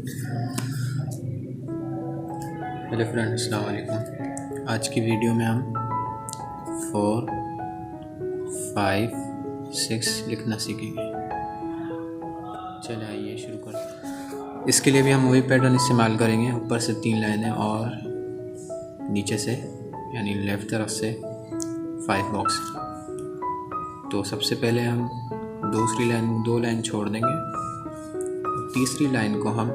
Hello friend, अस्सलाम वालेकुम। आज की वीडियो में हम 4, 5, 6 लिखना सीखेंगे। चलिए आइए शुरू करते हैं। इसके लिए भी हम वही पैटर्न इस्तेमाल करेंगे। ऊपर से 3 लाइनें और नीचे से यानी लेफ़्ट तरफ से 5 बॉक्स। तो सबसे पहले हम दूसरी लाइन 2 लाइन छोड़ देंगे। तीसरी लाइन को हम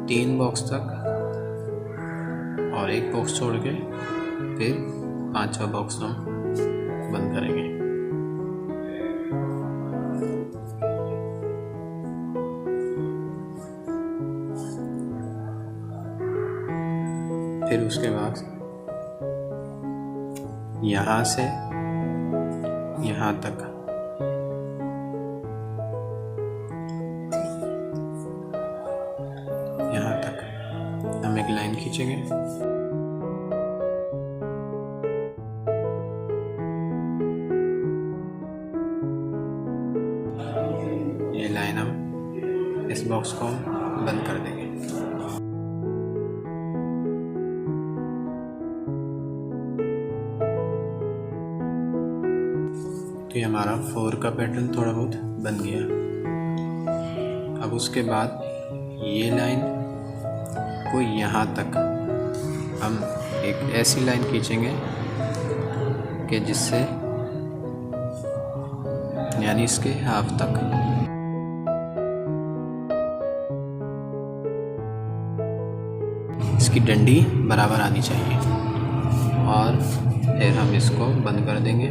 3 बॉक्स तक और 1 बॉक्स छोड़ के फिर 5वां बॉक्स हम बंद करेंगे। फिर उसके बाद यहाँ से यहाँ तक हम एक लाइन खींचेंगे। ये लाइन हम इस बॉक्स को बंद कर देंगे। तो ये हमारा 4 का पैटर्न थोड़ा बहुत बन गया। अब उसके बाद ये लाइन को यहाँ तक हम एक ऐसी लाइन खींचेंगे कि जिससे यानी इसके हाफ तक इसकी डंडी बराबर आनी चाहिए और फिर हम इसको बंद कर देंगे।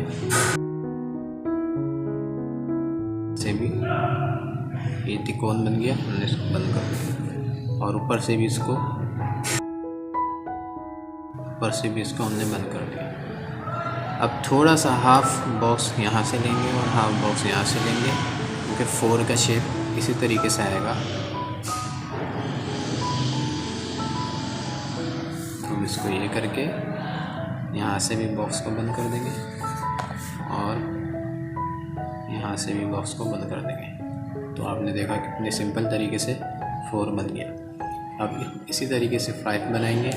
से भी ये त्रिकोण बन गया, हमने इसको बंद कर दिया और ऊपर से भी इसको हमने बंद कर दिया। अब थोड़ा सा हाफ बॉक्स यहाँ से लेंगे और हाफ बॉक्स यहाँ से लेंगे, क्योंकि 4 का शेप इसी तरीके से आएगा। हम इसको ये करके यहाँ से भी बॉक्स को बंद कर देंगे और यहाँ से भी बॉक्स को बंद कर देंगे। तो आपने देखा कितने सिंपल तरीके से 4 बन गया। अब इसी तरीके से 5 बनाएंगे।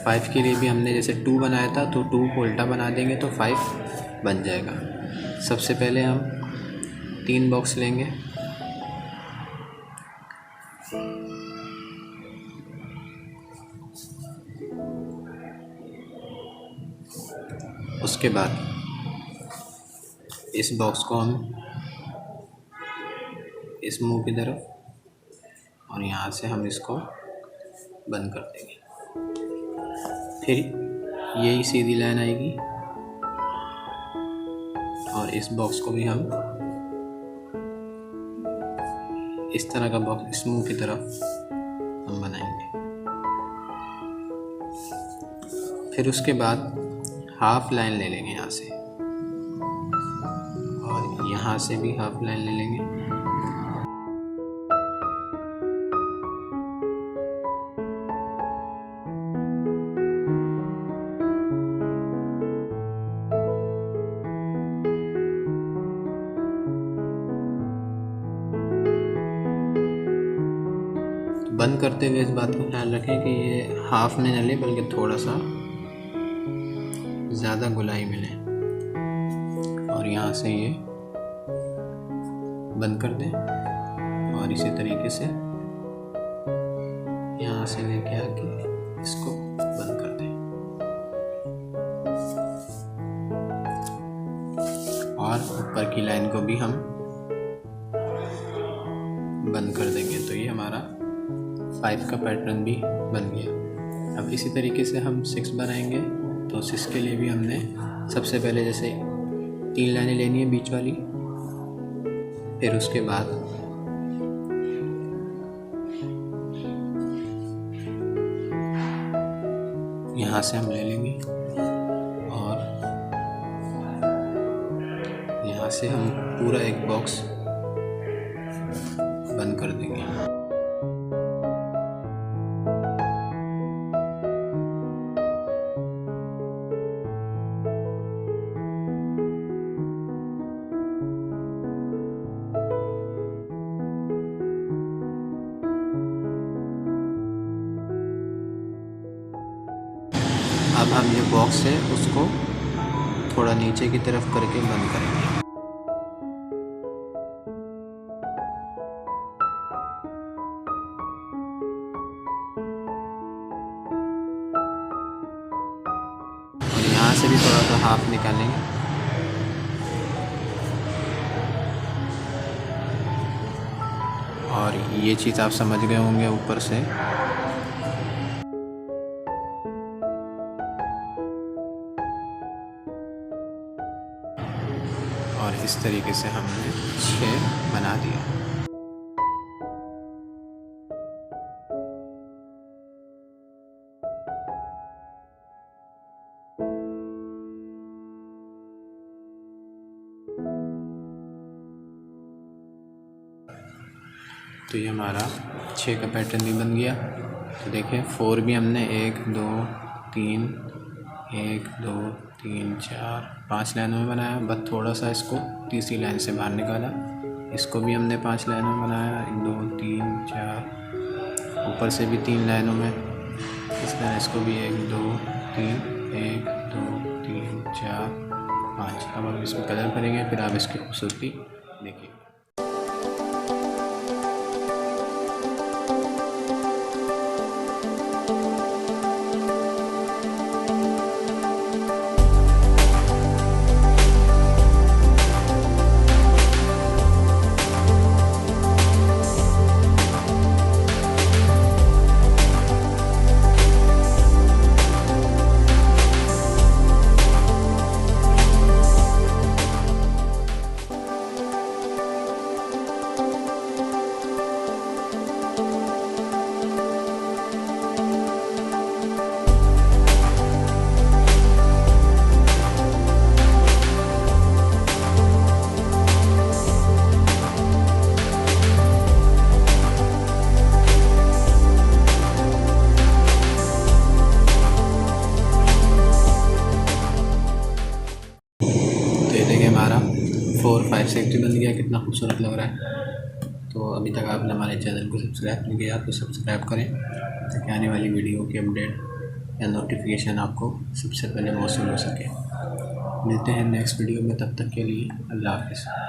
5 के लिए भी हमने जैसे 2 बनाया था तो 2 को उल्टा बना देंगे तो 5 बन जाएगा। सबसे पहले हम 3 बॉक्स लेंगे, उसके बाद इस बॉक्स को हम इस मुंह की तरफ और यहाँ से हम इसको बंद कर देंगे। फिर यही सीधी लाइन आएगी और इस बॉक्स को भी हम इस तरह का बॉक्स इस मुंह की तरफ हम बनाएंगे। फिर उसके बाद हाफ लाइन ले लेंगे यहाँ से और यहाँ से भी हाफ लाइन ले लेंगे। बंद करते हुए इस बात का ख्याल रखें कि ये हाफ में न ले बल्कि थोड़ा सा ज़्यादा गोलाई मिले और यहाँ से ये बंद कर दें और इसी तरीके से यहाँ से लेके आके इसको बंद कर दें और ऊपर की लाइन को भी हम बंद कर देंगे। तो ये हमारा 5 का पैटर्न भी बन गया। अब इसी तरीके से हम 6 बनाएंगे। तो 6 के लिए भी हमने सबसे पहले जैसे 3 लाइनें लेनी है बीच वाली, फिर उसके बाद यहाँ से हम ले लेंगे और यहाँ से हम पूरा एक बॉक्स बंद कर देंगे। अब हम ये बॉक्स है उसको थोड़ा नीचे की तरफ करके बंद करेंगे। और यहाँ से भी थोड़ा सा हाफ निकालेंगे। और ये चीज़ आप समझ गए होंगे ऊपर से। और इस तरीके से हमने 6 बना दिया। तो ये हमारा 6 का पैटर्न भी बन गया। तो देखिए 4 भी हमने 1 2 3 1 2 3 4 5 लाइनों में बनाया। बस थोड़ा सा इसको तीसरी लाइन से बाहर निकाला। इसको भी हमने 5 लाइनों में बनाया, 1 2 3 4। ऊपर से भी 3 लाइनों में। इस तरह इसको भी 1 2 3 1 2 3 4 5। अब हम इसमें कलर करेंगे, फिर आप इसकी खूबसूरती देखिए। हमारा 4 5 6 बन गया। कितना खूबसूरत लग रहा है। तो अभी तक आपने हमारे चैनल को सब्सक्राइब नहीं किया तो सब्सक्राइब करें, ताकि आने वाली वीडियो की अपडेट या नोटिफिकेशन आपको सबसे पहले मौसूल हो सके। मिलते हैं नेक्स्ट वीडियो में, तब तक के लिए अल्लाह हाफ़िज़।